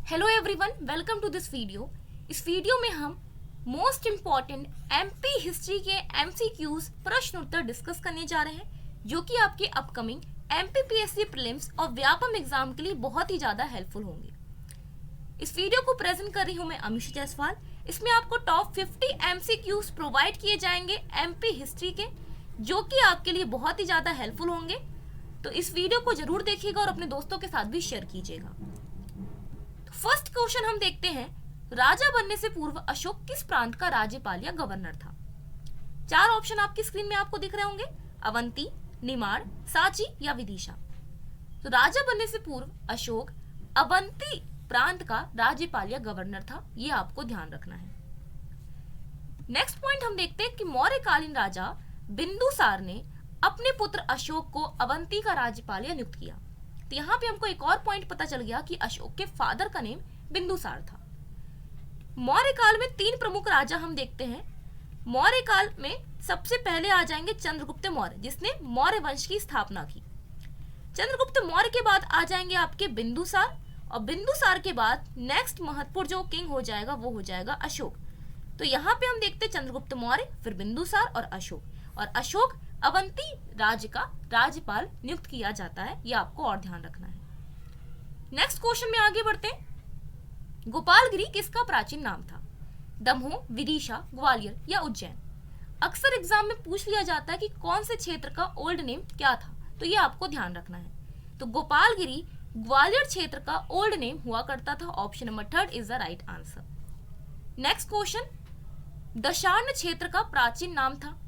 Hello everyone, welcome to this video. इस video में हम मोस्ट इम्पॉर्टेंट एमपी हिस्ट्री के एमसीक्यूज प्रश्न उत्तर डिस्कस करने जा रहे हैं, जो कि आपके अपकमिंग एमपीपीएससी प्रीलिम्स और व्यापम एग्जाम के लिए बहुत ही ज़्यादा हेल्पफुल होंगे। इस वीडियो को प्रेजेंट कर रही हूँ मैं अमीशा जायसवाल। इसमें आपको टॉप 50 एमसीक्यूज प्रोवाइड किए जाएंगे एमपी हिस्ट्री के, जो कि आपके लिए बहुत ही ज़्यादा हेल्पफुल होंगे। तो इस वीडियो को जरूर देखिएगा और अपने दोस्तों के साथ भी शेयर कीजिएगा। फर्स्ट क्वेश्चन हम देखते हैं, राजा बनने से पूर्व अशोक किस प्रांत का राज्यपाल या गवर्नर था? चार ऑप्शन आपकी स्क्रीन में आपको दिख रहे होंगे, अवंती, निमाड़, सांची या विदिशा। तो राजा बनने से पूर्व अशोक अवंती प्रांत का राज्यपाल या गवर्नर था, ये आपको ध्यान रखना है। नेक्स्ट पॉइंट हम देखते हैं कि मौर्यकालीन राजा बिंदुसार ने अपने पुत्र अशोक को अवंती का राज्यपाल या नियुक्त किया। तो यहाँ पे हमको एक और पॉइंट पता चल गया कि अशोक के फादर का नेम बिंदुसार था। मौर्य काल में तीन प्रमुख राजा हम देखते हैं। मौर्य काल में सबसे पहले आ जाएंगे चंद्रगुप्त मौर्य, जिसने मौर्य वंश की स्थापना की। चंद्रगुप्त मौर्य के बाद आ जाएंगे आपके बिंदुसार, और बिंदुसार के बाद नेक्स्ट महत्वपूर्ण जो किंग हो जाएगा वो हो जाएगा अशोक। तो यहाँ पे हम देखते हैं चंद्रगुप्त मौर्य, फिर बिंदुसार और अशोक अवंती राज्य का राज्यपाल नियुक्त किया जाता है, यह आपको और ध्यान रखना है। नेक्स्ट क्वेश्चन में आगे बढ़ते हैं। गोपालगिरी किसका प्राचीन नाम था? दमोह, विदिशा, ग्वालियर या उज्जैन। अक्सर एग्जाम में पूछ लिया जाता है कि कौन से क्षेत्र का ओल्ड नेम क्या था, तो ये आपको ध्यान रखना है। तो गोपालगिरी ग्वालियर क्षेत्र का ओल्ड नेम हुआ करता था। Option number 3 is the right answer. Next question, Dasharna क्षेत्र का प्राचीन नाम था।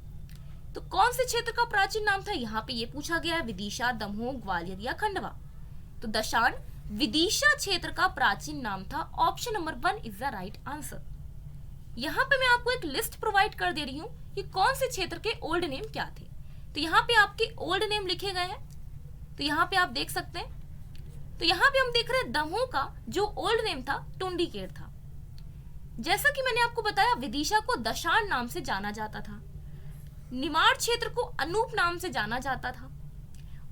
तो कौन से क्षेत्र का प्राचीन नाम था? यहाँ पे ये पूछा गया है, विदिशा, दमोह, ग्वालियर या खंडवा। तो दशार्ण विदिशा क्षेत्र का प्राचीन नाम था। Option number 1 is the right answer. यहाँ पे मैं आपको एक लिस्ट प्रोवाइड कर दे रही हूँ कि कौन से क्षेत्र के ओल्ड नेम क्या थे। तो यहाँ पे आपके ओल्ड नेम लिखे गए हैं, तो यहाँ पे आप देख सकते हैं। तो यहाँ पे हम देख रहे हैं दमोह का जो ओल्ड नेम था टुंडीकेर था। जैसा कि मैंने आपको बताया, विदिशा को दशार्ण नाम से जाना जाता था, निमाड़ क्षेत्र को अनूप नाम से जाना जाता था,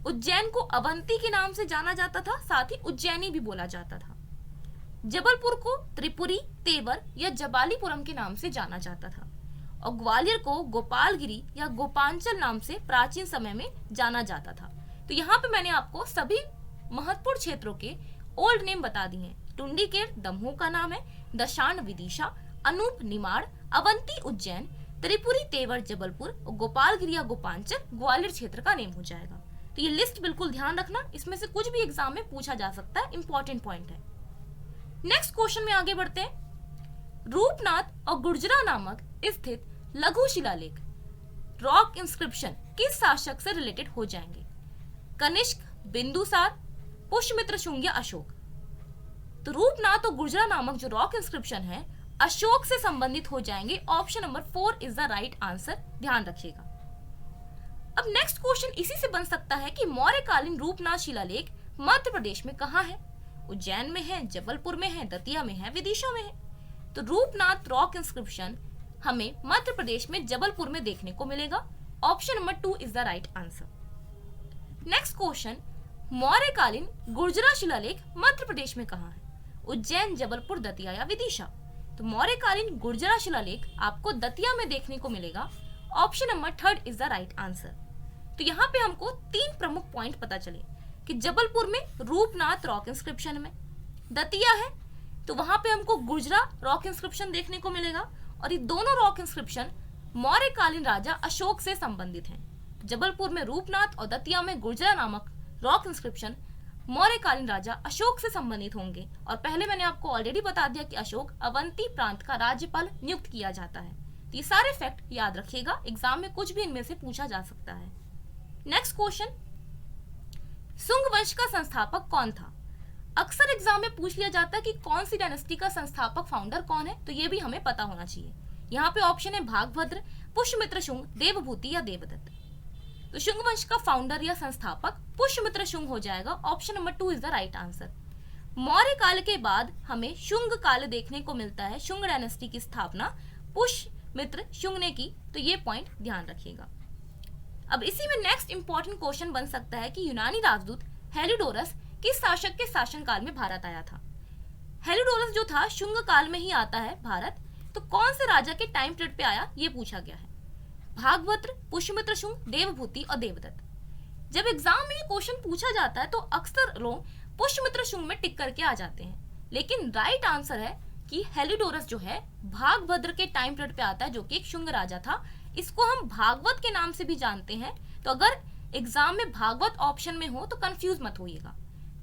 उज्जैन को अवंती के नाम से जाना जाता था, साथ ही उज्जैनी भी बोला जाता था, जबलपुर को त्रिपुरी, तेवर या जबालीपुरम के नाम से जाना जाता था, और ग्वालियर को गोपालगिरी या गोपांचल नाम से प्राचीन समय में जाना जाता था। तो यहाँ पे मैंने आपको सभी महत्वपूर्ण क्षेत्रों के ओल्ड नेम बता दिए हैं। टुंडीकेर दमोह का नाम है, दशार्ण विदिशा, अनूप निमाड़, अवंती उज्जैन, त्रिपुरी तेवर जबलपुर और गोपालगिरी या गोपांचल ग्वालियर क्षेत्र का नेम हो जाएगा। तो ये लिस्ट बिल्कुल ध्यान रखना, इसमें से कुछ भी एग्जाम में पूछा जा सकता है, इंपॉर्टेंट पॉइंट है। नेक्स्ट क्वेश्चन में आगे बढ़ते हैं। रूपनाथ और गुर्जरा नामक स्थित लघु शिलालेख रॉक इंस्क्रिप्शन किस शासक से रिलेटेड हो जाएंगे? कनिष्क, बिंदुसार, पुष्यमित्र शुंग या अशोक। तो रूपनाथ और गुर्जरा नामक जो रॉक इंस्क्रिप्शन है अशोक से संबंधित हो जाएंगे। Option number 4 is the right answer, ध्यान रखिएगा। अब नेक्स्ट क्वेश्चन इसी से बन सकता है कि मौर्यकालीन रूपनाथ शिलालेख मध्य प्रदेश में कहाँ है? उज्जैन में है, जबलपुर में है, दतिया में है, विदिशा में है। तो रूपनाथ रॉक इंस्क्रिप्शन हमें मध्य प्रदेश में जबलपुर में देखने को मिलेगा। Option number 2 is the right answer. Next question, मौर्यकालीन गुर्जरा शिलालेख मध्य प्रदेश में कहाँ है? उज्जैन, जबलपुर, दतिया या विदिशा। तो मौर्यकालीन गुर्जरा शिलालेख आपको दतिया में देखने को मिलेगा। Option number 3 is the right answer. तो यहाँ पे हमको तीन प्रमुख पॉइंट पता चले कि जबलपुर में रूपनाथ रॉक इंस्क्रिप्शन में, दतिया है तो वहां पे हमको गुर्जरा रॉक इंस्क्रिप्शन देखने को मिलेगा, और ये दोनों रॉक इंस्क्रिप्शन मौर्यकालीन राजा अशोक से संबंधित हैं। जबलपुर में रूपनाथ और दतिया में गुर्जरा नामक रॉक इंस्क्रिप्शन मौर्यकालीन राजा अशोक से संबंधित होंगे। और पहले मैंने आपको ऑलरेडी बता दिया कि अशोक अवंती प्रांत का राज्यपाल नियुक्त किया जाता है। तो ये सारे फैक्ट याद रखिएगा, एग्जाम में कुछ भी इनमें से पूछा जा सकता है। नेक्स्ट क्वेश्चन, शुंग वंश का संस्थापक कौन था? अक्सर एग्जाम में पूछ लिया जाता है कि कौन सी डायनेस्टी का संस्थापक फाउंडर कौन है, तो ये भी हमें पता होना चाहिए। यहाँ पे ऑप्शन है भागभद्र, पुष्यमित्र शुंग, देवभूति या देवदत्त। तो शुंग वंश का फाउंडर या संस्थापक पुष्यमित्र शुंग हो जाएगा। Option number 2 is the right answer. Maurya काल के बाद हमें शुंग काल देखने को मिलता है। शुंग डायनेस्टी की स्थापना पुष्यमित्र शुंग ने की, तो ये पॉइंट ध्यान रखिएगा। अब इसी में नेक्स्ट इंपॉर्टेंट क्वेश्चन बन सकता है कि यूनानी राजदूत हेलिडोरस किस शासक के शासनकाल में भारत आया था? जो था शुंग काल में ही आता है भारत, तो कौन से राजा के टाइम पीरियड पे आया ये पूछा गया है। भागवत, पुष्यमित्र शुंग, देवभूति और देवदत्त। जब एग्जाम में ये क्वेश्चन पूछा जाता है तो अक्सर लोग पुष्यमित्र शुंग में टिक करके आ जाते हैं, लेकिन राइट आंसर है कि हेलिडोरस जो है भागभद्र के टाइम पीरियड पे आता है, जो कि एक शुंग राजा था। इसको हम भागवत के नाम से भी जानते हैं, तो अगर एग्जाम में भागवत ऑप्शन में हो तो कंफ्यूज मत होइएगा।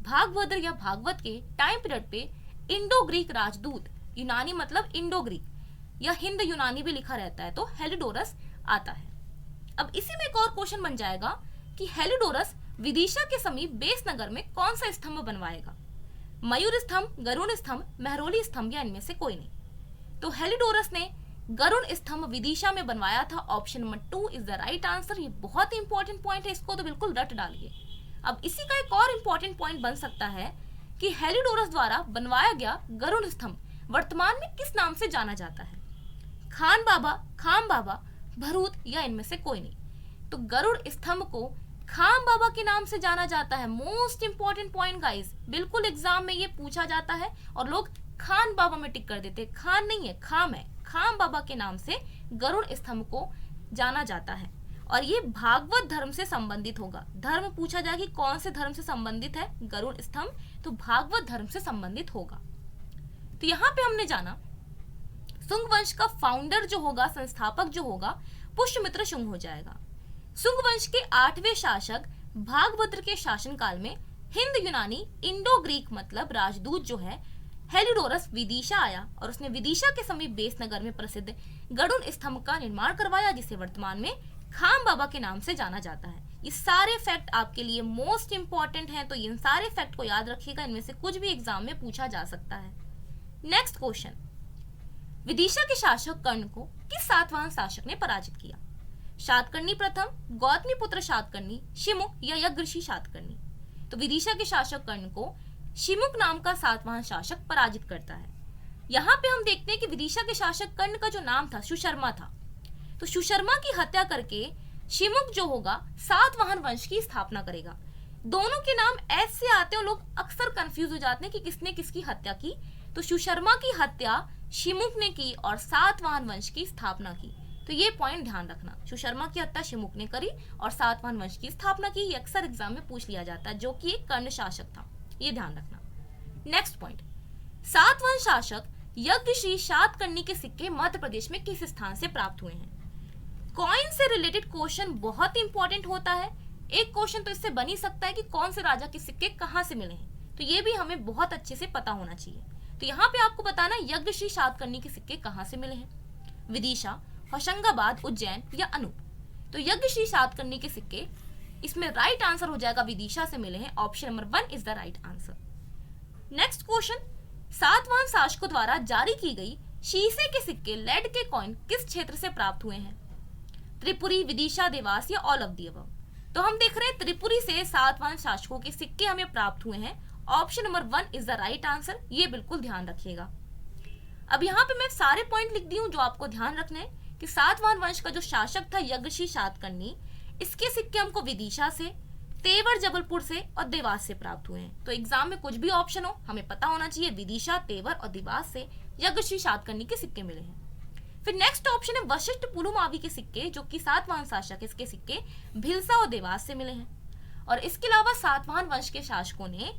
भागभद्र या भागवत के टाइम पीरियड पे इंडो ग्रीक राजदूत, यूनानी मतलब इंडो ग्रीक या हिंद यूनानी भी लिखा रहता है, तो हेलिडोरस आता है। अब इसी में एक और क्वेश्चन बन जाएगा कि हेलिडोरस विदिशा के समीप बेस नगर में कौन सा स्तंभ बनवाएगा। मयूर स्तंभ, गरुड़ स्तंभ, मेहरोली स्तंभ या इनमें से कोई नहीं। तो हेलिडोरस ने गरुड़ स्तंभ विदिशा में बनवाया था। Option number 2 is the right answer. ये बहुत ही इंपॉर्टेंट पॉइंट है, इसको तो बिल्कुल रट डालिए। अब इसी का एक और इंपॉर्टेंट पॉइंट बन सकता है कि हेलिडोरस द्वारा बनवाया गया गरुड़ स्तंभ वर्तमान में किस नाम से जाना जाता है। खान बाबा, खाम बाबा, भरूत या इनमें से कोई नहीं। तो गरुड़ स्तंभ को खाम बाबा के नाम से जाना जाता है। मोस्ट इंपॉर्टेंट पॉइंट गाइस, बिल्कुल एग्जाम में ये पूछा जाता है और लोग खान बाबा में टिक कर देते। खान नहीं है, खाम है। खाम बाबा के नाम से गरुड़ स्तंभ को जाना जाता है और ये भागवत धर्म से संबंधित होगा। धर्म पूछा जाए कि कौन से धर्म से संबंधित है गरुड़ स्तंभ, तो भागवत धर्म से संबंधित होगा। तो यहाँ पे हमने जाना शुंग वंश का फाउंडर जो होगा, संस्थापक जो होगा, पुष्यमित्र शुंग हो जाएगा। शुंग वंश के 8वें शासक भागभद्र के शासनकाल में हिंद यूनानी इंडो ग्रीक मतलब राजदूत जो है हेलिडोरस विदिशा आया और उसने विदिशा के समीप बेस नगर में प्रसिद्ध गरुड़ स्तंभ का निर्माण करवाया, जिसे वर्तमान में खाम बाबा के नाम से जाना जाता है। ये सारे फैक्ट आपके लिए मोस्ट इंपॉर्टेंट हैं, तो इन सारे फैक्ट को याद रखिएगा। इनमें से कुछ भी एग्जाम में पूछा जा सकता है। नेक्स्ट क्वेश्चन, विदिशा के शासक कर्ण को किस सातवाहन शासक ने पराजित किया। शातकर्णी प्रथम, गौतमी पुत्र शातकर्णी, शिमुक या यज्ञऋषि शातकर्णी। तो विदिशा के शासक कर्ण को शिमुक नाम का सातवाहन शासक पराजित करता है। यहाँ पे हम देखते हैं कि विदिशा के शासक कर्ण का जो नाम था सुशर्मा था, तो सुशर्मा की हत्या करके शिमुक जो होगा सातवाहन वंश की स्थापना करेगा। दोनों के नाम ऐसे आते हैं, लोग अक्सर कंफ्यूज हो जाते हैं कि किसने किसकी हत्या की। तो सुशर्मा की हत्या शिमुक ने की और सातवाहन वंश की स्थापना की। तो ये पॉइंट ध्यान रखना, सुशर्मा की हत्या शिमुक ने करी और सातवाहन वंश की स्थापना की। ये अक्सर एग्जाम में पूछ लिया जाता है, जो कि एक कर्ण शासक था, ये ध्यान रखना। नेक्स्ट पॉइंट, सातवाहन शासक यज्ञऋषि शातकर्णी के सिक्के मध्य प्रदेश में किस स्थान से प्राप्त हुए हैं। कॉइन से रिलेटेड क्वेश्चन बहुत इंपॉर्टेंट होता है। एक क्वेश्चन तो इससे बन ही सकता है कि कौन से राजा के सिक्के कहाँ से मिले हैं, तो ये भी हमें बहुत अच्छे से पता होना चाहिए। तो यहाँ पे आपको बताना है यज्ञऋषि शातकर्णी के सिक्के कहाँ से मिले हैं। विदिशा, होशंगाबाद, उज्जैन या अनूप। तो यज्ञऋषि शातकर्णी के सिक्के, इसमें राइट आंसर हो जाएगा विदिशा से मिले हैं। Option number 1 is the right answer. Next question, Satavahana शासकों द्वारा जारी की गई शीशे के सिक्के लेड के कॉइन किस क्षेत्र से प्राप्त हुए हैं। त्रिपुरी, विदिशा, देवास या ऑल ऑफ द अबव। तो हम देख रहे हैं त्रिपुरी से सातवाहन शासकों के सिक्के हमें प्राप्त हुए हैं। Option number 1 is the right answer. ये बिल्कुल ध्यान रखिएगा। अब यहाँ पे मैं सारे पॉइंट लिख दी हूँ जो आपको ध्यान रखना है कि सातवाहन वंश का जो शासक था यज्ञऋषि शातकर्णी, इसके सिक्के हमको विदिशा से, तेवर जबलपुर से और देवास से प्राप्त हुए हैं। तो एग्जाम में कुछ भी ऑप्शन हो हमें पता होना चाहिए, विदिशा, तेवर और देवास से यज्ञऋषि शातकर्णी के सिक्के मिले हैं। फिर नेक्स्ट ऑप्शन है वशिष्ठ पुलुमावी के सिक्के, जो कि सातवाहन शासक, इसके सिक्के भिलसा और देवास से मिले हैं। और इसके अलावा सातवाहन वंश के शासकों ने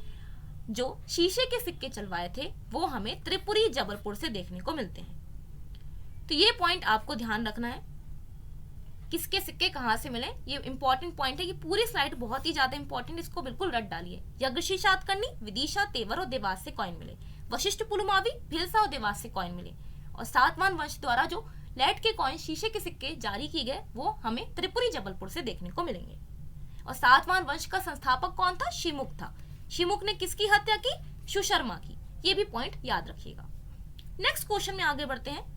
जो शीशे के सिक्के चलवाए थे वो हमें त्रिपुरी, जबलपुर से देखने को मिलते हैं। तो ये पॉइंट आपको ध्यान रखना है, किसके सिक्के कहाँ से मिले। ये इंपॉर्टेंट पॉइंट है, ये पूरी स्लाइड बहुत ही ज्यादा इंपॉर्टेंट, इसको बिल्कुल रट डालिए। यज्ञऋषि शातकर्णी, विदिशा, तेवर और देवास से कॉइन मिले। वशिष्ठ पुलुमावी, भिलसा और देवास से कॉइन मिले। और सातवाहन वंश द्वारा जो लेड के कॉइन, शीशे के सिक्के जारी किए गए वो हमें त्रिपुरी, जबलपुर से देखने को मिलेंगे। और सातवाहन वंश का संस्थापक कौन था? शिमुक था। शिमुक ने किसकी हत्या की? सुशर्मा की। ये भी पॉइंट याद रखिएगा। नेक्स्ट क्वेश्चन में आगे बढ़ते हैं।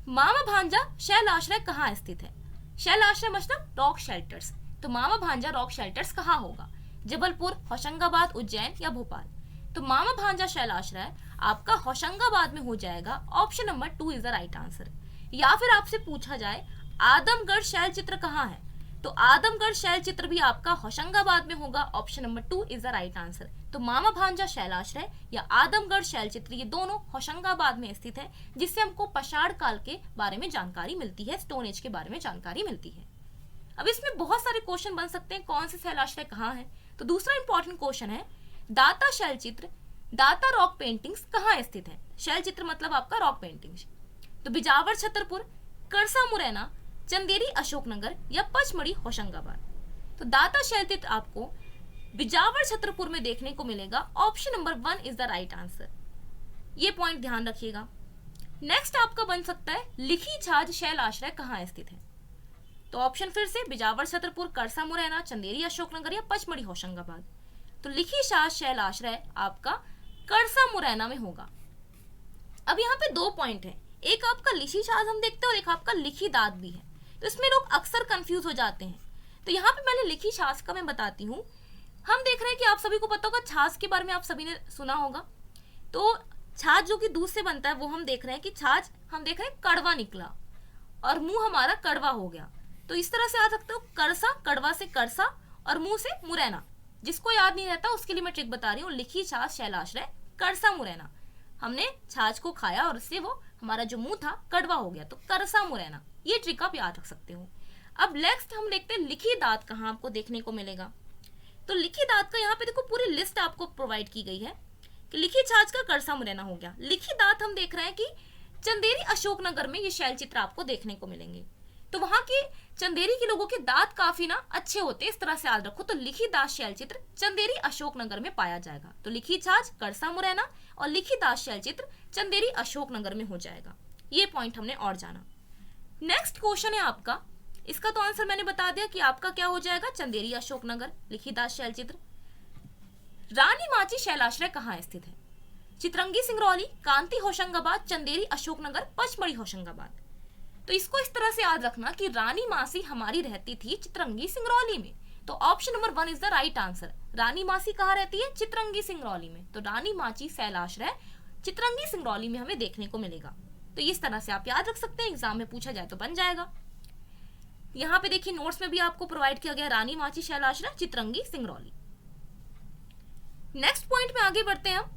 मामा भांजा शैल आश्रय कहाँ स्थित है? शैल आश्रय मतलब रॉक शेल्टर्स। तो मामा भांजा रॉक शेल्टर्स कहाँ होगा? जबलपुर, होशंगाबाद, उज्जैन या भोपाल। तो मामा भांजा शैल आश्रय आपका होशंगाबाद में हो जाएगा। Option number 2 is the right answer. या फिर आपसे पूछा जाए आदमगढ़ शैल चित्र कहाँ है, तो आदमगढ़ शैल चित्र भी आपका होशंगाबाद में होगा। Option number 2 is the right answer. तो मामा भांजा शैलाश्रय या आदमगढ़ शैलचित्र ये दोनों होशंगाबाद में स्थित है, जिससे हमको पाषाण काल के बारे में जानकारी मिलती है, स्टोन एज के बारे में जानकारी मिलती है। अब इसमें बहुत सारे क्वेश्चन बन सकते हैं, कौन से शैलाश्रय कहाँ है। तो दूसरा इंपॉर्टेंट क्वेश्चन है, दाता शैलचित्र, दाता रॉक पेंटिंग्स कहाँ स्थित है। शैलचित्र मतलब आपका रॉक पेंटिंग्स। तो बिजावर छतरपुर, करसा मुरैना, चंदेरी अशोकनगर या पचमढ़ी होशंगाबाद। तो दाता शैलचित्र आपको बिजावर छतरपुर में देखने को मिलेगा। Option number 1 is the right answer, ये पॉइंट ध्यान रखिएगा। नेक्स्ट आपका बन सकता है, लिखी छाछ शैलाश्रय कहाँ स्थित है। तो ऑप्शन फिर से बिजावर छतरपुर, करसा मुरैना, चंदेरी अशोकनगर या पचमढ़ी होशंगाबाद। तो लिखी छाछ शैलाश्रय आपका करसा मुरैना में होगा। अब यहाँ पे 2 पॉइंट है, एक आपका लिखी छाछ हम देखते हैं और एक आपका लिखी दांत भी है। तो इसमें लोग अक्सर कंफ्यूज हो जाते हैं। तो यहाँ पे पहले लिखी छाछ का मैं बताती हूँ। हम देख रहे हैं कि आप सभी को पता होगा, छाछ के बारे में आप सभी ने सुना होगा। तो छाछ जो कि दूध से बनता है वो हम देख रहे हैं कि छाछ हम देख रहे हैं कड़वा निकला और मुंह हमारा कड़वा हो गया। तो इस तरह से आ सकते हो, करसा, कड़वा से करसा और मुंह से मुरैना। जिसको याद नहीं रहता उसके लिए मैं ट्रिक बता रही हूँ, लिखी छाछ शैलाश्रय करसा मुरैना। हमने छाछ को खाया और उससे वो हमारा जो मुंह था कड़वा हो गया, तो करसा मुरैना, ये ट्रिक आप याद रख सकते हो। अब नेक्स्ट हम देखते हैं लिखी दांत कहाँ आपको देखने को मिलेगा। तो लिखी दांत का यहाँ पे देखो पूरी लिस्ट आपको प्रोवाइड की गई है कि लिखी छाछ का करसा मुरैना हो गया। लिखी दांत हम देख रहे हैं कि चंदेरी अशोकनगर में ये शैलचित्र आपको देखने को मिलेंगे। तो वहां के चंदेरी के लोगों के दांत काफी ना अच्छे होते हैं, इस तरह से याद रखो। तो लिखी दांत शैलचित्र चंदेरी अशोकनगर में पाया जाएगा। तो लिखी छाछ करसा मुरैना और लिखी दांत शैलचित्र चंदेरी अशोकनगर में हो जाएगा। ये पॉइंट हमने और जाना। नेक्स्ट क्वेश्चन है आपका, इसका तो आंसर मैंने बता दिया कि आपका क्या हो जाएगा, चंदेरी अशोकनगर, लिखी दांत शैलचित्र। रानी माची शैलाश्रय कहाँ स्थित है। चित्रंगी सिंगरौली, कांति होशंगाबाद, चंदेरी अशोकनगर, पचमढ़ी होशंगाबाद। तो इसको इस तरह से याद रखना कि रानी मासी हमारी रहती थी चित्रंगी सिंगरौली में। तो option number 1 is the right answer. रानी मासी कहाँ रहती है, चित्रंगी सिंगरौली में। तो रानी माची शैलाश्रय चित्रंगी सिंगरौली में हमें देखने को मिलेगा। तो इस तरह से आप याद रख सकते हैं, एग्जाम में पूछा जाए तो बन जाएगा। यहाँ पे देखिए नोट्स में भी आपको प्रोवाइड किया गया रानी माची शैलाश्रय चित्रंगी सिंगरौली। नेक्स्ट पॉइंट में आगे बढ़ते हैं हम।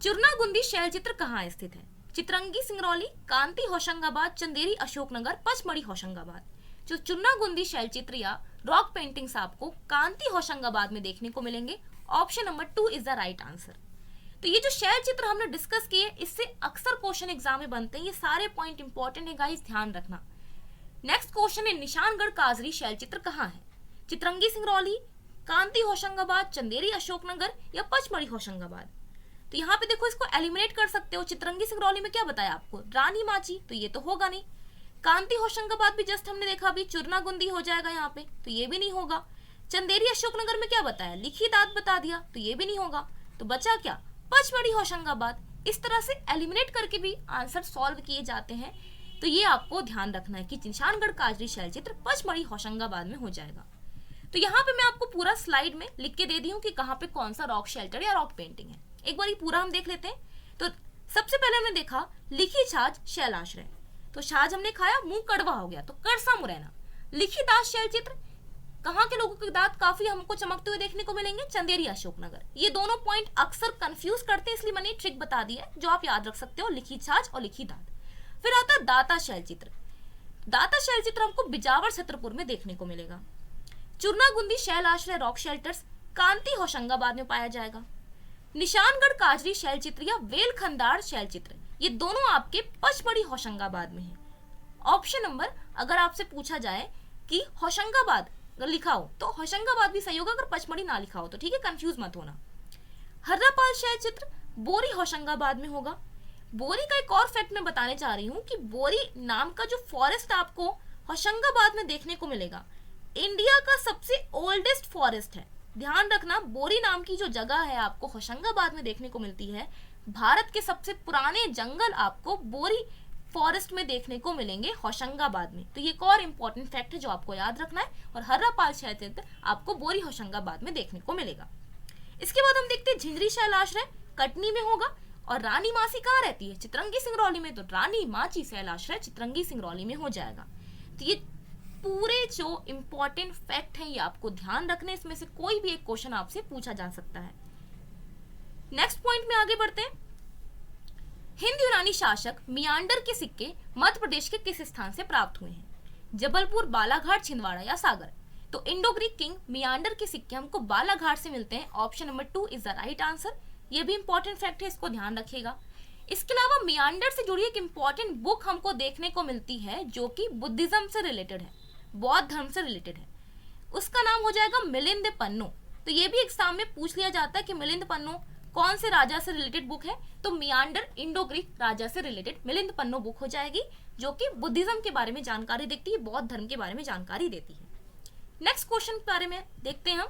चूरनागुंदी शैलचित्र कहाँ स्थित है। चित्रंगी सिंगरौली, कांति होशंगाबाद, चंदेरी अशोकनगर, पचमढ़ी होशंगाबाद। जो चूरनागुंदी शैलचित्र या रॉक पेंटिंग्स आपको कांति होशंगाबाद में देखने को मिलेंगे। Option number 2 is the right answer. तो ये जो शैलचित्र हमने डिस्कस किए, इससे अक्सर क्वेश्चन एग्जाम में बनते हैं। ये सारे पॉइंट इंपॉर्टेंट है गाइस, ध्यान रखना। नेक्स्ट क्वेश्चन है, निशानगढ़ काजरी शैलचित्र कहाँ है। चित्रंगी सिंगरौली, कांति होशंगाबाद, चंदेरी अशोकनगर या पचमढ़ी होशंगाबाद। तो यहाँ पे देखो इसको एलिमिनेट कर सकते हो। चित्रंगी सिंगरौली में क्या बताया आपको, रानी माची, तो ये तो होगा नहीं। कांति होशंगाबाद भी जस्ट हमने देखा अभी, चूरनागुंदी हो जाएगा यहाँ पे, तो ये भी नहीं होगा। चंदेरी अशोकनगर में क्या बताया, लिखी दांत बता दिया, तो ये भी नहीं होगा। तो बचा क्या, पचमढ़ी होशंगाबाद। इस तरह से एलिमिनेट करके भी आंसर सॉल्व किए जाते हैं। तो ये आपको ध्यान रखना है कि निशानगढ़ काजरी शैलचित्र पचमढ़ी होशंगाबाद में हो जाएगा। तो यहाँ पे मैं आपको पूरा स्लाइड में लिख के दे दी हूँ कि कहाँ पे कौन सा रॉक शेल्टर या रॉक पेंटिंग है। एक बार ये पूरा हम देख लेते हैं। तो सबसे पहले हमने देखा लिखी छाछ शैलाश्रय, तो छाछ हमने खाया, मुंह कड़वा हो गया, तो करसा मुरैना। लिखी दांत शैलचित्र, कहाँ के लोगों के दांत काफी हमको चमकते हुए देखने को मिलेंगे, चंदेरी अशोकनगर। ये दोनों पॉइंट अक्सर कंफ्यूज करते हैं, इसलिए मैंने ट्रिक बता दी है जो आप याद रख सकते हो, लिखी छाछ और लिखी दांत। फिर आता है दाता शैलचित्र। दाता शैलचित्र हमको बिजावर छतरपुर में देखने को मिलेगा। चूरनागुंदी शैलाश्रय रॉक शेल्टर्स कांति होशंगाबाद में पाया जाएगा। निशानगढ़ काजरी शैलचित्र या वेलखंडार शैलचित्र, ये दोनों आपके पचमढ़ी होशंगाबाद में है। ऑप्शन नंबर, अगर आपसे पूछा जाए कि होशंगाबाद अगर लिखा हो तो होशंगाबाद भी सही होगा, अगर पचमढ़ी ना लिखा हो तो, ठीक है, कंफ्यूज मत होना। हर्रापाल शैलचित्र बोरी होशंगाबाद में होगा। बोरी का एक और फैक्ट मैं बताने चाह रही हूँ कि बोरी नाम का जो फॉरेस्ट आपको होशंगाबाद में देखने को मिलेगा, इंडिया का सबसे ओल्डेस्ट फॉरेस्ट है। ध्यान रखना, बोरी नाम की जो जगह है आपको होशंगाबाद में देखने को मिलती है। भारत के सबसे पुराने जंगल आपको बोरी फॉरेस्ट में देखने को मिलेंगे होशंगाबाद में। तो ये एक और इम्पोर्टेंट फैक्ट है जो आपको याद रखना है। और हर्रापाल शैलचित्र आपको बोरी होशंगाबाद में देखने को मिलेगा। इसके बाद हम देखते हैं झिंझरी शैलाश्रय कटनी में होगा। और रानी मासी कहाँ रहती है, चित्रंगी सिंगरौली में। तो रानी माची शैलाश्रय चित्रंगी सिंगरौली में हो जाएगा। तो ये पूरे जो इंपॉर्टेंट फैक्ट हैं ये आपको ध्यान रखने, इसमें से कोई भी एक क्वेश्चन आपसे पूछा जा सकता है। नेक्स्ट पॉइंट में आगे बढ़ते हैं। हिंद यूनानी शासक मियांडर के सिक्के मध्य प्रदेश के किस स्थान से प्राप्त हुए हैं? जबलपुर, बालाघाट, छिंदवाड़ा या सागर? तो इंडो ग्रीक किंग मियांडर के सिक्के हमको बालाघाट से मिलते हैं। Option number 2 is the right answer. ये भी इंपॉर्टेंट फैक्ट है, इसको ध्यान रखिएगा। इसके अलावा मियांडर से जुड़ी एक इंपॉर्टेंट बुक हमको देखने को मिलती है जो कि बुद्धिज्म से रिलेटेड है, बौद्ध धर्म से रिलेटेड है। उसका नाम हो जाएगा मिलिंद पन्नो। तो ये भी एग्जाम में पूछ लिया जाता है कि मिलिंद पन्नो कौन से राजा से रिलेटेड बुक है? तो मियांडर इंडो ग्रीक राजा से रिलेटेड मिलिंद पन्नो बुक हो जाएगी, जो कि बुद्धिज्म के बारे में जानकारी देती है, बौद्ध धर्म के बारे में जानकारी देती है। नेक्स्ट क्वेश्चन के बारे में देखते हैं हम।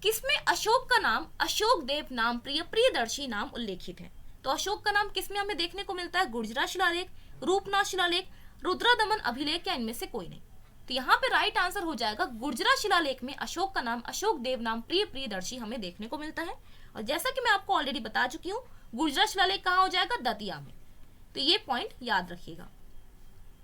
किसमें अशोक का नाम अशोक देव नाम प्रियदर्शी नाम उल्लेखित है? तो अशोक का नाम किसमें हमें देखने को मिलता है? गुर्जरा शिलालेख, रूपनाथ शिलालेख, रुद्रदमन अभिलेख या इनमें से कोई नहीं? तो यहाँ पे राइट आंसर हो जाएगा गुर्जरा शिलालेख में अशोक का नाम अशोक देव नाम प्रियदर्शी हमें देखने को मिलता है। और जैसा कि मैं आपको ऑलरेडी बता चुकी हूँ, गुर्जरा शिलालेख कहाँ हो जाएगा? दतिया में। तो ये पॉइंट याद रखिएगा।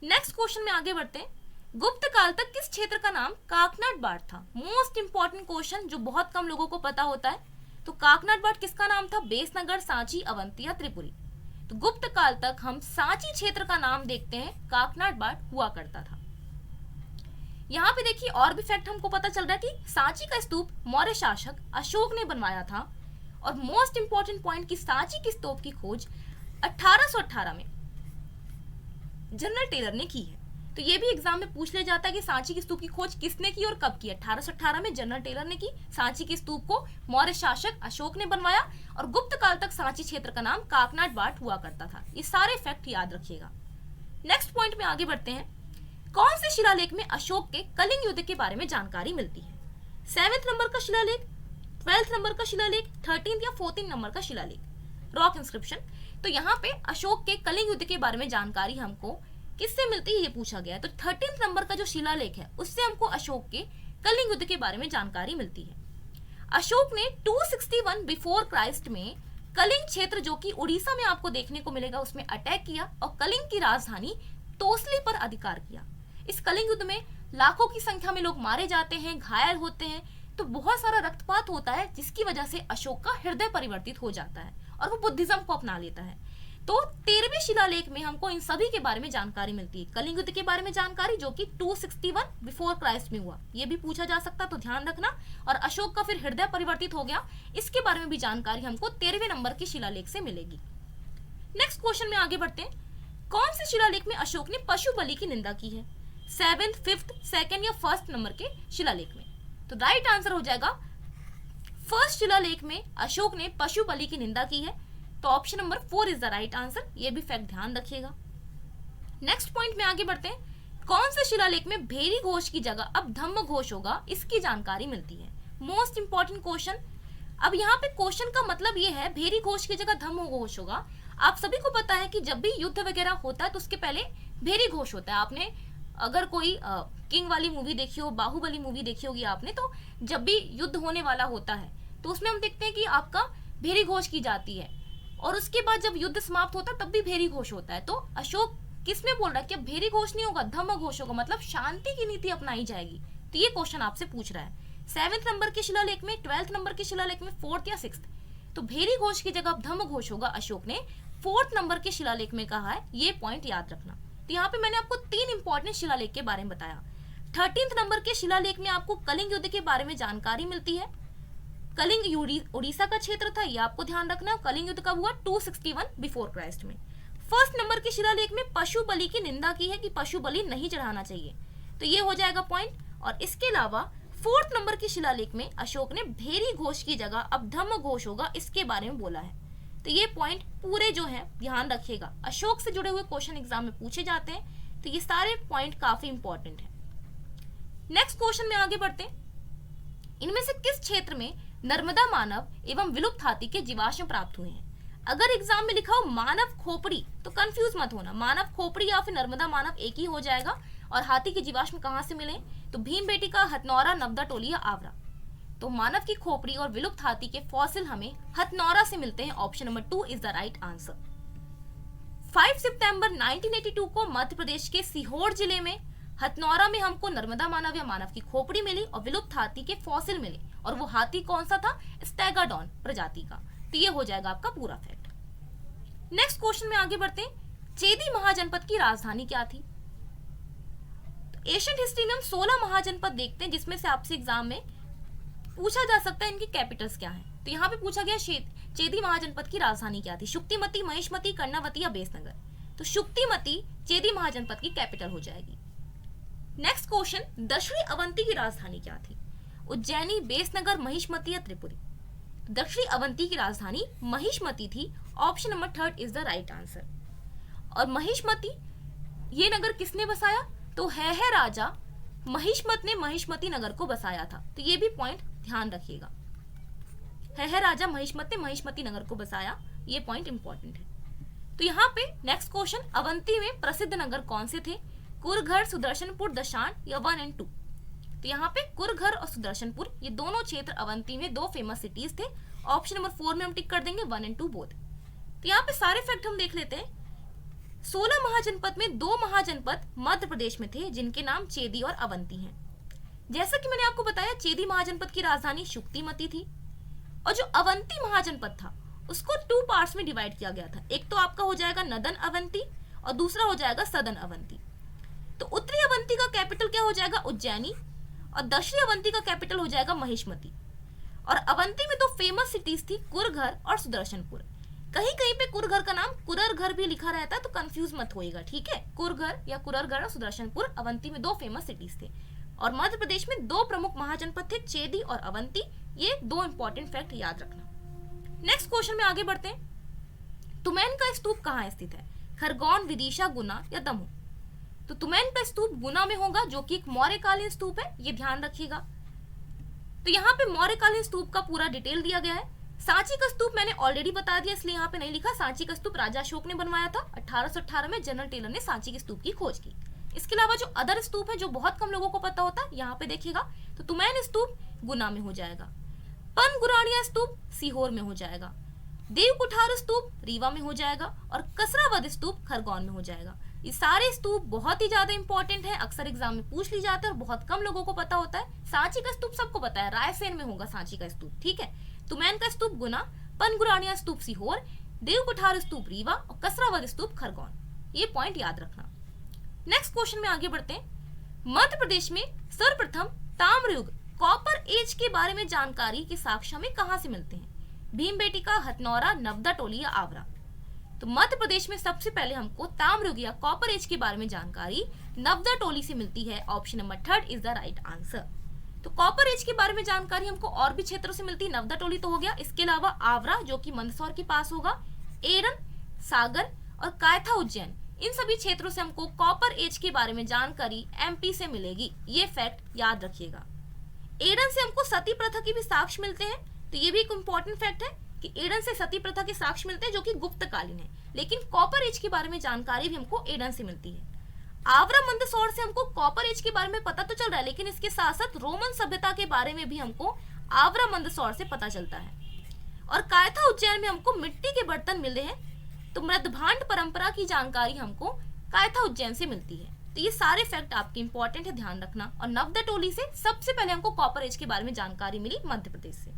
नेक्स्ट क्वेश्चन में आगे बढ़ते हैं। गुप्त काल तक किस क्षेत्र का नाम काकनाड बाट था? मोस्ट इंपॉर्टेंट क्वेश्चन जो बहुत कम लोगों को पता होता है। तो काकनाड बाट किसका नाम था? बेसनगर, सांची, अवंती या त्रिपुरी? तो गुप्त काल तक हम सांची क्षेत्र का नाम देखते हैं काकनाड बाट हुआ करता था। यहाँ पे देखिए और भी फैक्ट हमको पता चल रहा है कि सांची का स्तूप मौर्य शासक अशोक ने बनवाया था। और मोस्ट इंपॉर्टेंट पॉइंट कि सांची की स्तूप की खोज 1818 में जनरल टेलर ने की है। तो ये भी एग्जाम में पूछ लिया जाता है कि सांची की स्तूप की खोज किसने की और कब की? 1818 में जनरल टेलर ने की। सांची की स्तूप को मौर्य शासक अशोक ने बनवाया और गुप्त काल तक सांची क्षेत्र का नाम काकनाड बाट हुआ करता था। ये सारे फैक्ट याद रखिएगा। नेक्स्ट पॉइंट में आगे बढ़ते हैं। कौन से शिलालेख में अशोक के कलिंग युद्ध के बारे में जानकारी मिलती है? 7वें नंबर का शिलालेख, 12वें नंबर का शिलालेख, 13 या 14 नंबर का शिलालेख? Rock inscription. तो यहाँ पे अशोक के कलिंग युद्ध के बारे में जानकारी हमको किससे मिलती है ये पूछा गया है। तो 13 नंबर का जो शिलालेख है उससे हमको अशोक के कलिंग युद्ध के बारे में जानकारी मिलती है। अशोक ने 261 बिफोर क्राइस्ट में कलिंग क्षेत्र जो कि उड़ीसा में आपको देखने को मिलेगा उसमें अटैक किया और कलिंग की राजधानी तोसली पर अधिकार किया। इस कलिंग युद्ध में लाखों की संख्या में लोग मारे जाते हैं, घायल होते हैं, तो बहुत सारा रक्तपात होता है जिसकी वजह से अशोक का हृदय परिवर्तित हो जाता है और वो बुद्धिज्म को अपना लेता है। तो 13वें शिलालेख में हमको इन सभी के बारे में जानकारी मिलती है। कलिंग युद्ध के बारे में जानकारी जो कि 261 बिफोर क्राइस्ट में हुआ, ये भी पूछा जा सकता, तो ध्यान रखना। और अशोक का फिर हृदय परिवर्तित हो गया, इसके बारे में भी जानकारी हमको 13वें नंबर के शिलालेख से मिलेगी। नेक्स्ट क्वेश्चन में आगे बढ़ते हैं। कौन से शिलालेख में अशोक ने पशु बलि की निंदा की है? 7th, 5th, 2nd या 1st नंबर के शिलालेख में? तो राइट आंसर हो जाएगा 1st शिलालेख में अशोक ने पशु बलि की निंदा की है। तो option number 4 is the right answer. ये भी फैक्ट ध्यान रखिएगा। नेक्स्ट पॉइंट में आगे बढ़ते हैं। कौन से शिलालेख में भेरी घोष की जगह अब धम्म घोष होगा, इसकी जानकारी मिलती है? Most important question. अब यहाँ पे क्वेश्चन का मतलब ये है भेरी घोष की जगह धम्म घोष होगा। आप सभी को पता है कि जब भी युद्ध वगैरह होता है तो उसके पहले भेरी घोष होता है। आपने अगर कोई किंग वाली मूवी देखी हो, बाहुबली मूवी देखी होगी आपने, तो जब भी युद्ध होने वाला होता है तो उसमें हम देखते हैं कि आपका भेरी घोष की जाती है और उसके बाद जब युद्ध समाप्त होता है तब भी भेरी घोष होता है। तो अशोक किसमें बोल रहा है कि अब भेरी घोष नहीं होगा, धम्म घोष होगा, मतलब शांति की नीति अपनाई जाएगी। तो ये क्वेश्चन आपसे पूछ रहा है 7वें नंबर के शिलालेख में, 12वें नंबर के शिलालेख में, 4th या 6th? तो भेरी घोष की जगह अब धम्म घोष होगा, अशोक ने 4th नंबर के शिलालेख में कहा है। ये पॉइंट याद रखना। तो यहाँ पे मैंने आपको 3 इंपॉर्टेंट शिलालेख के बारे में बताया। 13th नंबर के शिलालेख में आपको कलिंग युद्ध के बारे में जानकारी मिलती है। कलिंग उड़ीसा का क्षेत्र था, ये आपको ध्यान रखना है। कलिंग युद्ध कब हुआ? 261 बिफोर क्राइस्ट में। 1st नंबर के शिलालेख में पशु बलि की निंदा की है कि पशु बलि नहीं चढ़ाना चाहिए, तो ये हो जाएगा पॉइंट। और इसके अलावा 4th नंबर के शिलालेख में अशोक ने भेरी घोष की जगह अब धम्म घोष होगा, इसके बारे में बोला है। तो ये पॉइंट पूरे जो है ध्यान रखिएगा, अशोक से जुड़े हुए क्वेश्चन एग्जाम में पूछे जाते हैं, तो ये सारे पॉइंट काफी इंपॉर्टेंट है। नेक्स्ट क्वेश्चन में आगे बढ़ते हैं। इनमें से किस क्षेत्र में नर्मदा मानव एवं विलुप्त हाथी के जीवाश्म प्राप्त हुए हैं? अगर एग्जाम में लिखा हो मानव खोपड़ी तो कंफ्यूज मत होना, मानव खोपड़ी या फिर नर्मदा मानव एक ही हो जाएगा। और हाथी के जीवाश्म कहाँ से मिले? तो भीमबेटका, हथनौरा, नवदा टोली या आवरा? तो मानव की खोपड़ी और विलुप्त हाथी के फॉसिल हमें हथनौरा से मिलते हैं। Option number 2 is the right answer. 5 सितंबर 1982 को मध्य प्रदेश के सीहोर जिले में हथनौरा में हमको नर्मदा मानव या मानव की खोपड़ी मिली और विलुप्त हाथी के फॉसिल मिले, और वो हाथी कौन सा था? स्टेगाडॉन प्रजाति का। तो ये हो जाएगा आपका पूरा फैक्ट। नेक्स्ट क्वेश्चन में आगे बढ़ते हैं। चेदी महाजनपद की राजधानी क्या थी? तो एशियन हिस्ट्री में हम 16 महाजनपद देखते हैं, जिसमें से आपसे एग्जाम में पूछा जा सकता है इनकी कैपिटल्स क्या हैं। तो यहाँ पे पूछा गया चेदी महाजनपद की राजधानी क्या थी? शुक्तिमती, महिष्मती, कर्णावती या बेसनगर? तो शुक्तिमती चेदी महाजनपद की कैपिटल हो जाएगी। नेक्स्ट क्वेश्चन, दक्षिणी अवंती की राजधानी क्या थी? उज्जैनी, बेसनगर, महिष्मती या त्रिपुरी? दक्षिणी अवंती की राजधानी महिष्मती थी। Option number 3 is the right answer. और महिष्मती ये नगर किसने बसाया? तो है राजा महिष्मत ने महिष्मती नगर को बसाया था। तो ये भी पॉइंट ध्यान रखिएगा, है राजा महिष्मत ने महिष्मती नगर को बसाया, ये पॉइंट इंपॉर्टेंट है। तो यहाँ पे नेक्स्ट क्वेश्चन, अवंती में प्रसिद्ध नगर कौन से थे? कुरघर, सुदर्शनपुर, दशान या 1 और 2? तो यहाँ पे कुरघर और सुदर्शनपुर ये दोनों क्षेत्र अवंती में 2 फेमस सिटीज थे। ऑप्शन नंबर 4 में हम टिक कर देंगे 1 और 2 बोथ। तो यहाँ पे सारे फैक्ट हम देख लेते हैं। 16 महाजनपद में 2 महाजनपद मध्य प्रदेश में थे, जिनके नाम चेदी और अवंती हैं। जैसा कि मैंने आपको बताया, चेदी महाजनपद की राजधानी शुक्तिमती थी, और जो अवंती महाजनपद था उसको 2 पार्ट्स में डिवाइड किया गया था। एक तो आपका हो जाएगा नदन अवंती और दूसरा हो जाएगा सदन अवंती। तो उत्तरी अवंती का कैपिटल क्या हो जाएगा? उज्जैनी, और दक्षिणी अवंती का कैपिटल हो जाएगा महिष्मती। और अवंती में 2 फेमस सिटीज थी, कुरघर और सुदर्शनपुर। कहीं कहीं पे कुरघर का नाम कुररघर भी लिखा रहता है, तो कंफ्यूज मत होइएगा, ठीक है। कुरघर या कुररघर और सुदर्शनपुर अवंती में 2 फेमस सिटीज थे। और मध्य प्रदेश में 2 प्रमुख महाजनपद थे, चेदी और अवंती। ये 2 इंपॉर्टेंट फैक्ट याद रखना। नेक्स्ट क्वेश्चन में आगे बढ़ते हैं। तुमैन का स्तूप कहाँ स्थित है? खरगोन, विदिशा, गुना या दमोह? तो तुमैन का स्तूप गुना में होगा, जो कि एक मौर्यकालीन स्तूप है, ये ध्यान रखिएगा। तो यहाँ पे मौर्यकालीन स्तूप का पूरा डिटेल दिया गया है। सांची का स्तूप मैंने ऑलरेडी बता दिया, इसलिए यहाँ पे नहीं लिखा। सांची का स्तूप राजा अशोक ने बनवाया था। 1818 में जनरल टेलर ने सांची के स्तूप की खोज की। इसके अलावा जो अदर स्तूप है, जो बहुत कम लोगों को पता होता है, यहाँ पे देखिएगा। तो तुमैन स्तूप गुना में हो जाएगा, पनगुरानिया स्तूप सीहोर में हो जाएगा, देवकुठार स्तूप रीवा में हो जाएगा, और कसरावद स्तूप खरगोन में हो जाएगा। ये सारे स्तूप बहुत ही ज्यादा इंपॉर्टेंट है, अक्सर एग्जाम में पूछ ली जाते हैं और बहुत कम लोगों को पता होता है। सांची का स्तूप सबको पता है, रायसेन में होगा सांची का स्तूप, ठीक है। तुमैन का स्तूप गुना, पनगुरानिया स्तूप सीहोर, देवकुठार स्तूप रीवा और कसरावद स्तूप खरगोन। ये पॉइंट याद रखना। नेक्स्ट क्वेश्चन में आगे बढ़ते हैं। मध्य प्रदेश में सर्वप्रथम ताम्रयुग कॉपर एज के बारे में जानकारी के साक्ष्य हमें कहां से मिलते हैं? भीमबेटका, हथनौरा, नवदा टोली या आवरा? तो मध्य प्रदेश में सबसे पहले हमको ताम्रयुग या कॉपर एज के बारे में जानकारी नवदा टोली से मिलती है। Option number 3 is the right answer. तो कॉपर एज के बारे में जानकारी हमको और भी क्षेत्रों से मिलती है। नवदा टोली तो हो गया, इसके अलावा आवरा जो कि मंदसौर के पास होगा, एरन, सागर और कायथा, उज्जैन, इन सभी क्षेत्रों से हमको कॉपर एज के बारे में जानकारी एमपी से मिलेगी। ये फैक्ट याद रखिएगा। एडन से हमको सती प्रथा के भी साक्ष्य मिलते हैं, तो ये भी एक इंपॉर्टेंट फैक्ट है कि एडन से सती प्रथा के साक्ष्य मिलते हैं, जो कि गुप्तकालीन है। लेकिन कॉपर एज के बारे में जानकारी भी हमको एडन से मिलती है। आवरा मंदसौर से हमको कॉपर एज के बारे में पता तो चल रहा है, लेकिन इसके साथ साथ रोमन सभ्यता के बारे में भी हमको आवरा मंदसौर से पता चलता है। और कायथा, उज्जैन में हमको मिट्टी के बर्तन मिले हैं, तो मृदभांड परंपरा की जानकारी हमको कायथा, उज्जैन से मिलती है। तो ये सारे फैक्ट आपके इंपॉर्टेंट है, ध्यान रखना। और नवदा टोली से सबसे पहले हमको कॉपर एज के बारे में जानकारी मिली मध्य प्रदेश से।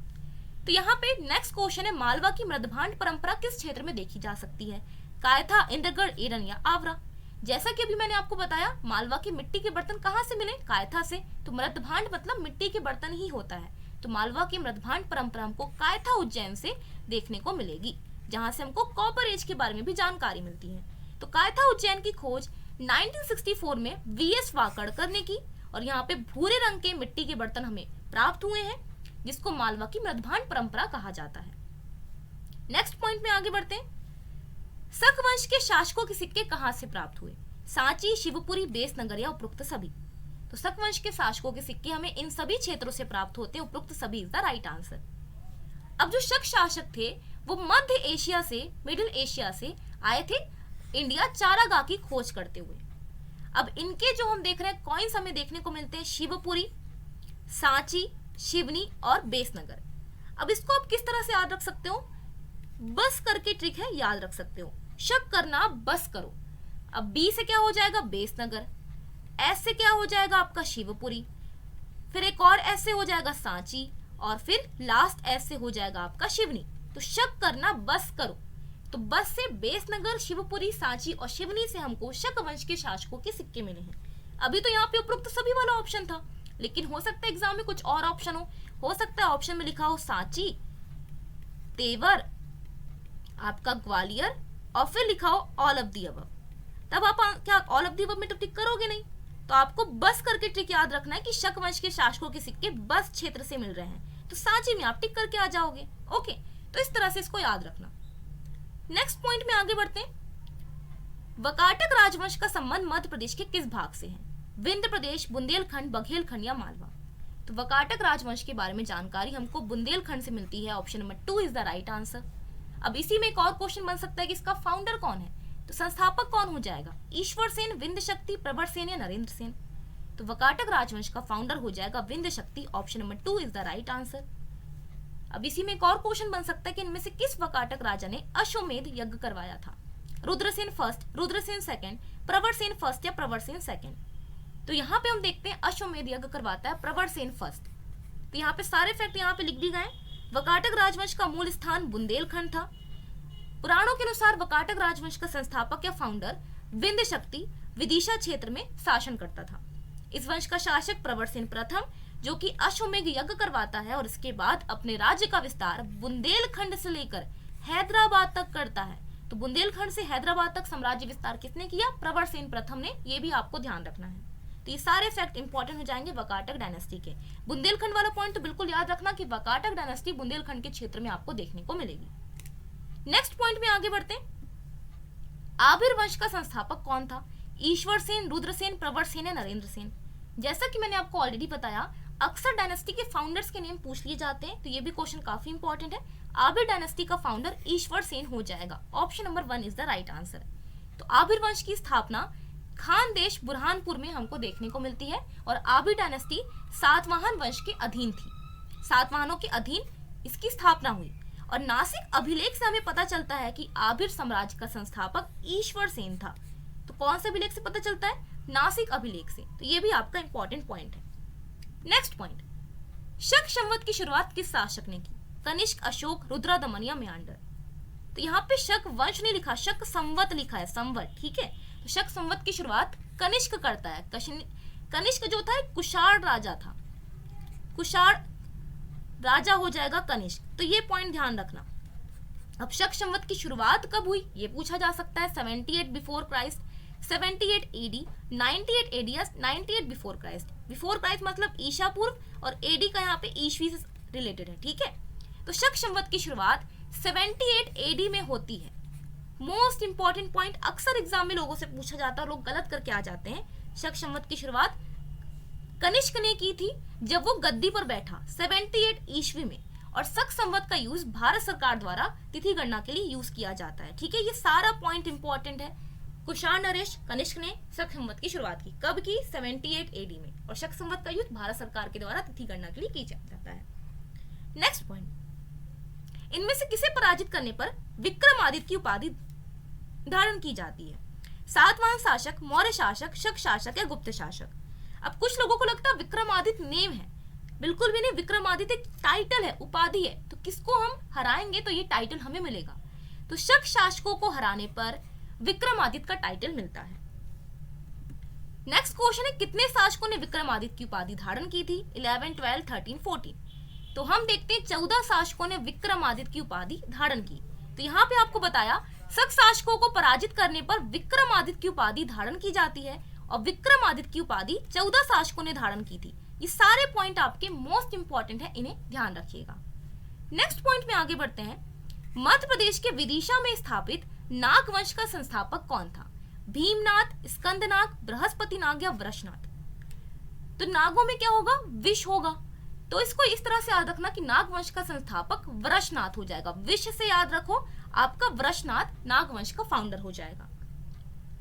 तो यहाँ पे नेक्स्ट क्वेश्चन है, मालवा की मृदभांड परंपरा किस क्षेत्र में देखी जा सकती है? कायथा, इंद्रगढ़, एरन या आवरा? जैसा कि अभी मैंने आपको बताया, मालवा के मिट्टी के बर्तन कहाँ से मिले? कायथा से। तो मृदभांड मतलब मिट्टी के बर्तन ही होता है, तो मालवा की मृदभांड परंपरा हमको कायथा, उज्जैन से देखने को मिलेगी, जहां से हमको कॉपर एज के बारे में भी जानकारी मिलती है। तो कायथा, उज्जैन की खोज 1964 में वीएस वाकड़कर ने की, और यहाँ पे भूरे रंग के मिट्टी के बर्तन हमें प्राप्त हुए हैं, जिसको मालवा की मृदभांड परंपरा कहा जाता है। नेक्स्ट पॉइंट में आगे बढ़ते हैं। शक वंश के शासकों के सिक्के कहां से प्राप्त हुए? सांची, शिवपुरी, बेसनगर या उपरोक्त सभी? तो शक वंश के शासकों के सिक्के हमें इन सभी क्षेत्रों से प्राप्त होते हैं, उपरोक्त सभी इज द राइट आंसर। अब जो शक शासक थे वो मध्य एशिया से, मिडिल एशिया से आए थे इंडिया चारागाह की खोज करते हुए। अब इनके जो हम देख रहे हैं कॉइन्स हमें देखने को मिलते हैं शिवपुरी, सांची, शिवनी और बेसनगर। अब इसको आप किस तरह से याद रख सकते हो? बस करके ट्रिक है, याद रख सकते हो। शक करना, बस करो। अब बी से क्या हो जाएगा? बेसनगर, एस से क्या हो जाएगा आपका शिवपुरी, फिर एक और एस से हो जाएगा सांची, और फिर लास्ट एस से हो जाएगा आपका शिवनी। तो शक करना बस करो। तो बस से बेसनगर, शिवपुरी, सांची और शिवनी से हमको शक वंश के शासकों के सिक्के मिले हैं। अभी तो यहाँ पे उपरोक्त सभी वाला ऑप्शन था, लेकिन हो सकता है एग्जाम में कुछ और ऑप्शन हो सकता है ऑप्शन में लिखा हो सांची, तेवर, आपका ग्वालियर, और फिर लिखा हो ऑल ऑफ दी अबव। तब आप क्या ऑल ऑफ दी अबव में तो टिक करोगे नहीं, तो आपको बस करके ट्रिक याद रखना है कि शक वंश के शासकों के सिक्के बस क्षेत्र से मिल रहे हैं, तो सांची में आप टिक करके आ जाओगे। ओके, तो इस तरह से इसको याद रखना। नेक्स्ट पॉइंट में आगे बढ़ते हैं। वकाटक राजवंश का संबंध मध्य प्रदेश के किस भाग से है? विंध्य प्रदेश, बुंदेलखंड, बघेलखंड या मालवा? तो वकाटक राजवंश के बारे में जानकारी हमको बुंदेलखंड से मिलती है। Option number 2 is the right answer. अब इसी में एक और क्वेश्चन बन सकता है कि इसका फाउंडर कौन है, तो संस्थापक कौन हो जाएगा? ईश्वर सेन, विंध्य शक्ति, प्रवर सेन या नरेंद्र सेन? तो वकाटक राजवंश का फाउंडर हो जाएगा विंध्य शक्ति। Option number 2 is the right answer. अब इसी में एक और क्वेश्चन बन सकता है कि इनमें से किस वकाटक राजा ने अश्वमेध यज्ञ करवाया था? रुद्रसेन फर्स्ट, रुद्रसेन सेकंड, प्रवर सेन फर्स्ट या प्रवर सेन सेकंड? तो यहाँ पे हम देखते हैं अश्वमेध यज्ञ करवाता है प्रवर सेन फर्स्ट। तो यहाँ पे सारे फैक्ट यहाँ पे लिख दी गए। वकाटक राजवंश का मूल स्थान बुंदेलखंड था। पुराणों के अनुसार वकाटक राजवंश का संस्थापक या फाउंडर विंध्य शक्ति विदिशा क्षेत्र में शासन करता था। इस वंश का शासक प्रवर सेन प्रथम, जो कि अश्वमेध यज्ञ करवाता है और इसके बाद अपने राज्य का विस्तार बुंदेलखंड से लेकर हैदराबाद तक करता है। तो बुंदेलखंड से हैदराबाद तक साम्राज्य विस्तार किसने किया? प्रवर सेन प्रथम ने। ये भी आपको ध्यान रखना है। तो ये सारे फैक्ट इंपॉर्टेंट हो जाएंगे वकाटक डायनेस्टी के। बुंदेलखंड वाला पॉइंट तो बिल्कुल याद रखना कि वकाटक डायनेस्टी बुंदेलखंड के क्षेत्र में आपको देखने को मिलेगी। नेक्स्ट पॉइंट में आगे बढ़ते हैं। आबिर वंश का संस्थापक कौन था? ईश्वर सेन, रुद्रसेन, प्रवर सेन या नरेंद्र सेन? जैसा कि मैंने आपको ऑलरेडी बताया, अक्सर डायनेस्टी के फाउंडर्स के नेम पूछ लिए जाते हैं, तो ये भी क्वेश्चन काफी इंपॉर्टेंट है। आबिर डायनेस्टी का फाउंडर ईश्वर सेन हो जाएगा। Option number 1 is the right answer. तो आबिर वंश की स्थापना खानदेश बुरहानपुर में हमको देखने को मिलती है और आबिर डायनेस्टी सातवाहन वंश के अधीन थी। सातवाहनों के अधीन इसकी स्थापना हुई और नासिक अभिलेख से हमें पता चलता है कि आबिर साम्राज्य का संस्थापक ईश्वर सेन था। तो कौन से अभिलेख से पता चलता है? नासिक अभिलेख से। तो ये भी आपका इंपॉर्टेंट पॉइंट है। नेक्स्ट पॉइंट, शक संवत की शुरुआत किस शासक ने की? कनिष्क, अशोक, रुद्रदमन या मेंडर? तो यहाँ पे शक वंश नहीं लिखा, शक संवत लिखा है, संवत। ठीक है, तो शक संवत की शुरुआत कनिष्क करता है। कनिष्क जो था कुषाण राजा था, कुषाण राजा हो जाएगा कनिष्क। तो ये पॉइंट ध्यान रखना। अब शक संवत की शुरुआत कब हुई ये पूछा जा सकता है। 78 बिफोर क्राइस्ट, 78 AD, 98 AD या 98 बिफोर क्राइस्ट। बिफोर क्राइस्ट मतलब ईसा पूर्व और AD का यहाँ पे ईस्वी से रिलेटेड है। ठीक है, तो शक संवत की शुरुआत 78 AD में होती है। मोस्ट इंपॉर्टेंट पॉइंट, अक्सर एग्जाम में लोगों से पूछा जाता है और लोग गलत करके आ जाते हैं। शक संवत की शुरुआत कनिष्क ने की थी जब वो गद्दी पर बैठा 78 ईस्वी में, और शक संवत का यूज भारत सरकार द्वारा तिथि गणना के लिए यूज किया जाता है। ठीक है, ये सारा पॉइंट इंपॉर्टेंट है। कुषाण नरेश कनिष्क ने शक संवत की शुरुआत की, कब की? 78 AD में, और शक संवत का यूज भारत सरकार के द्वारा तिथि गणना के लिए किया जाता है। नेक्स्ट पॉइंट, इनमें से किसे पराजित करने पर विक्रमादित्य की उपाधि धारण की जाती है? सातवाहन शासक, मौर्य शासक, शक शासक या गुप्त शासक? अब कुछ लोगों को लगता है विक्रमादित्य नेम है, बिल्कुल भी नहीं। विक्रमादित्य टाइटल है, उपाधि है। तो किसको हम हराएंगे तो ये टाइटल हमें मिलेगा। तो शक शासकों को हराने पर विक्रमादित्य का टाइटल मिलता है। नेक्स्ट क्वेश्चन है, कितने शासकों ने विक्रमादित्य की उपाधि धारण की थी? 11, 12, 13, 14? तो हम देखते हैं 14 शासकों ने विक्रमादित्य की उपाधि धारण की। तो यहाँ पे आपको बताया शक शासकों को पराजित करने पर विक्रमादित्य की उपाधि धारण की जाती है और विक्रमादित्य की उपाधि 14 शासकों ने धारण की थी। ये सारे पॉइंट आपके मोस्ट इंपॉर्टेंट है, इन्हें ध्यान रखिएगा। नेक्स्ट पॉइंट में आगे बढ़ते हैं। मध्य प्रदेश के विदिशा में स्थापित नाग वंश का संस्थापक कौन था? भीमनाथ, स्कंदनाग, बृहस्पतिनाग या वृषनाथ? तो नागों में क्या होगा? विष होगा। तो इसको इस तरह से याद रखना कि नाग वंश का संस्थापक वृषनाथ हो जाएगा। विष से याद रखो, आपका वृषनाथ नाग वंश का फाउंडर हो जाएगा।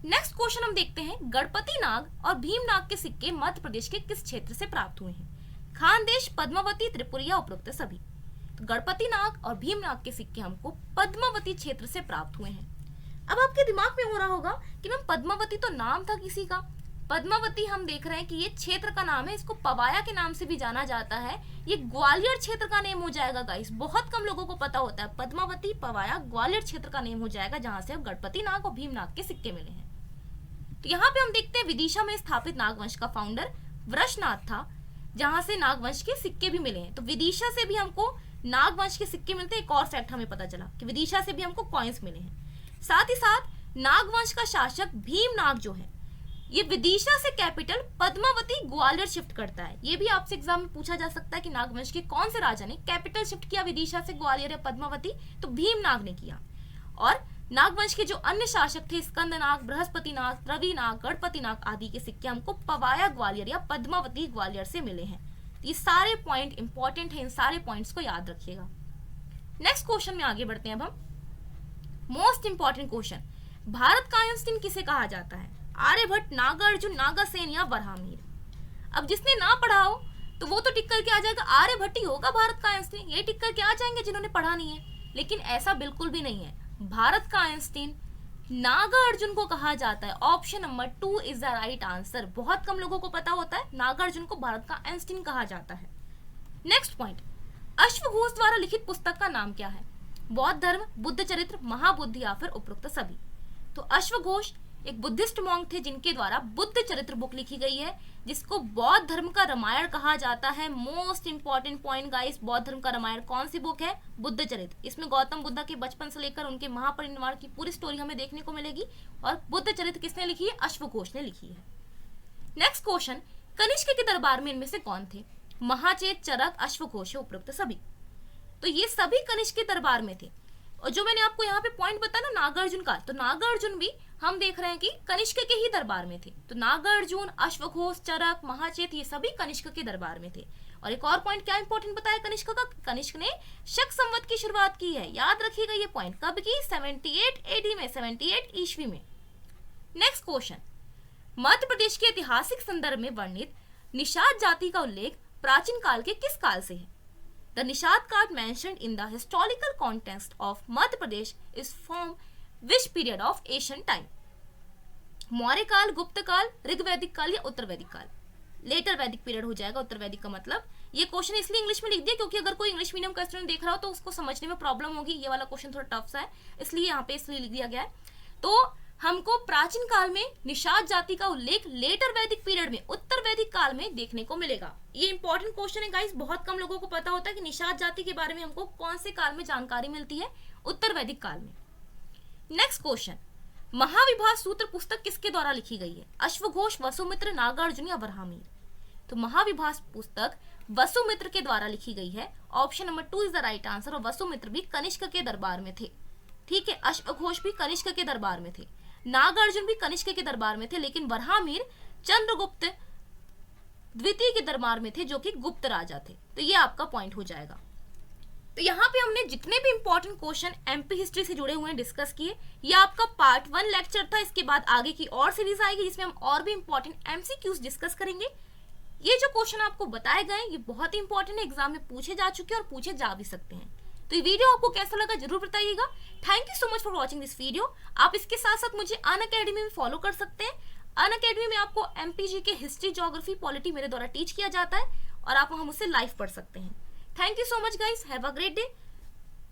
नेक्स्ट क्वेश्चन हम देखते हैं, गणपति नाग और भीमनाग के सिक्के मध्य प्रदेश के किस क्षेत्र से प्राप्त हुए हैं? खानदेश, पद्मावती, त्रिपुरा या उपरोक्त सभी? तो गणपति नाग और भीमनाग के सिक्के हमको पद्मावती क्षेत्र से प्राप्त हुए हैं। अब आपके दिमाग में हो रहा होगा कि मैम पद्मावती तो नाम था किसी का, पद्मावती हम देख रहे हैं कि ये क्षेत्र का नाम है, इसको पवाया के नाम से भी जाना जाता है। ये ग्वालियर क्षेत्र का नेम हो जाएगा गाइस, बहुत कम लोगों को पता होता है। पद्मावती पवाया ग्वालियर क्षेत्र का नेम हो जाएगा, जहां से अब गणपति नाग और भीमनाग के सिक्के मिले हैं। तो यहाँ पे हम देखते हैं विदिशा में स्थापित नागवंश का फाउंडर वृषनाथ था, जहां से नागवंश के सिक्के भी मिले हैं। तो विदिशा से भी हमको नागवंश के सिक्के मिलते हैं। एक और फैक्ट हमें पता चला कि विदिशा से भी हमको कॉइन्स मिले हैं। साथ ही साथ नागवंश का शासक भीमनाग जो है, ये विदिशा से कैपिटल पद्मावती ग्वालियर शिफ्ट करता है। ये भी आपसे एग्जाम में पूछा जा सकता है कि नागवंश के कौन से राजा ने कैपिटल शिफ्ट किया विदिशा से ग्वालियर या पद्मावती, तो भीमनाग ने किया। और नागवंश के जो अन्य शासक थे, स्कंदनाग, बृहस्पतिनाग, रविनाग, गणपतिनाग आदि के सिक्के हमको पवाया ग्वालियर या पद्मावती ग्वालियर से मिले हैं। ये सारे पॉइंट इंपॉर्टेंट हैं, इन सारे पॉइंट्स को याद रखिएगा। नेक्स्ट क्वेश्चन में आगे बढ़ते हैं अब हम। मोस्ट इंपॉर्टेंट क्वेश्चन, भारत का आइंस्टीन किसे कहा जाता है? आर्यभट्ट, नागार्जुन, नागासेन या वराहमिहिर। अब जिसने ना पढ़ा हो तो वो तो टिक करके आ जाएगा आर्यभट्ट ही होगा भारत का आइंस्टीन, ये टिक करके आ जाएंगे जिन्होंने पढ़ा नहीं है। लेकिन ऐसा बिल्कुल भी नहीं है। भारत का आइंस्टीन नागार्जुन को कहा जाता है। Option number 2 is the right answer. बहुत कम लोगों को पता होता है नागार्जुन को भारत का आइंस्टीन कहा जाता है। नेक्स्ट पॉइंट, अश्वघोष द्वारा लिखित पुस्तक का नाम क्या है? बौद्ध धर्म, बुद्ध चरित्र, महाबुद्ध या फिर उपरोक्त सभी। तो अश्वघोष एक बुद्धिस्ट मॉन्क थे जिनके द्वारा बुद्ध चरित्र बुक लिखी गई है, जिसको बौद्ध धर्म का रामायण कहा जाता है। मोस्ट इंपॉर्टेंट पॉइंट गाइस, बौद्ध धर्म का रामायण कौन सी बुक है? बुद्ध चरित्र। इसमें गौतम बुद्ध के बचपन से लेकर उनके महापरिनिर्वाण की पूरी स्टोरी हमें देखने को मिलेगी। और बुद्ध चरित्र किसने लिखी है? अश्वघोष ने लिखी है। नेक्स्ट क्वेश्चन, कनिष्क के दरबार में इनमें से कौन थे? महाचेत, चरक, अश्वघोष, उपरोक्त सभी। तो ये सभी कनिष्क के दरबार में थे। और जो मैंने आपको यहाँ पे पॉइंट बताया ना नागार्जुन का, तो नागार्जुन भी हम देख रहे हैं कि कनिष्क के ही दरबार में थे। तो नागार्जुन, अश्वघोष, चरक, महाचेत ये सभी कनिष्क के दरबार में थे। और एक और पॉइंट क्या इंपॉर्टेंट बताया कनिष्क का? कनिष्क ने शक संवत की शुरुआत की है। याद रखिएगा ये पॉइंट। कब की? 78 AD में, 78 ईस्वी में। नेक्स्ट क्वेश्चन, मध्य प्रदेश के ऐतिहासिक संदर्भ में वर्णित निषाद जाति का उल्लेख प्राचीन काल के किस काल से है? The Nishad caste mentioned in the historical context of Madhya Pradesh is from which period of Asian time? Maurya काल, गुप्त काल, ऋग्वैदिक काल या उत्तर वैदिक काल? लेटर वैदिक पीरियड हो जाएगा। उत्तर वैदिक का मतलब, ये क्वेश्चन इसलिए इंग्लिश में लिख दिया क्योंकि अगर कोई इंग्लिश मीडियम का स्टूडेंट देख रहा हो तो उसको समझने में प्रॉब्लम होगी। ये वाला क्वेश्चन थोड़ा टफ सा है, इसलिए यहाँ पे इसलिए लिख दिया गया है। तो हमको प्राचीन काल में निषाद जाति का उल्लेख लेटर वैदिक पीरियड में, उत्तर वैदिक काल में देखने को मिलेगा। ये इंपॉर्टेंट क्वेश्चन है गाइस, बहुत कम लोगों को पता होता है कि निषाद जाति के बारे में हमको कौन से काल में जानकारी मिलती है? उत्तर वैदिक काल में। नेक्स्ट क्वेश्चन, महाविभाग सूत्र पुस्तक किसके द्वारा लिखी गई है? अश्वघोष, वसुमित्र, नागार्जुन या वराहमिहिर? तो महाविभाग पुस्तक वसुमित्र के द्वारा लिखी गई है। Option number 2 is the right answer. और वसुमित्र भी कनिष्क के दरबार में थे। ठीक है, अश्वघोष भी कनिष्क के दरबार में थे, नागार्जुन भी कनिष्क के दरबार में थे, लेकिन वराहमिहिर चंद्रगुप्त द्वितीय के दरबार में थे, जो कि गुप्त राजा थे। तो ये आपका पॉइंट हो जाएगा। तो यहाँ पे हमने जितने भी इंपॉर्टेंट क्वेश्चन एमपी हिस्ट्री से जुड़े हुए हैं डिस्कस किए। ये आपका पार्ट 1 लेक्चर था। इसके बाद आगे की और सीरीज आएगी जिसमें हम और भी इंपॉर्टेंट एमसीक्यूज डिस्कस करेंगे। ये जो क्वेश्चन आपको बताए गए ये बहुत ही इंपॉर्टेंट है, एग्जाम में पूछे जा चुके हैं और पूछे जा भी सकते हैं। तो ये वीडियो आपको कैसा लगा जरूर बताइएगा। Thank you so much for watching this video. आप इसके साथ साथ मुझे अनअकैडमी में फॉलो कर सकते हैं। अनअकैडमी में आपको एमपीजी के हिस्ट्री, ज्योग्राफी, पॉलिटी मेरे द्वारा टीच किया जाता है और आप वहां मुझसे लाइव पढ़ सकते हैं। Thank you so much guys, have a great day.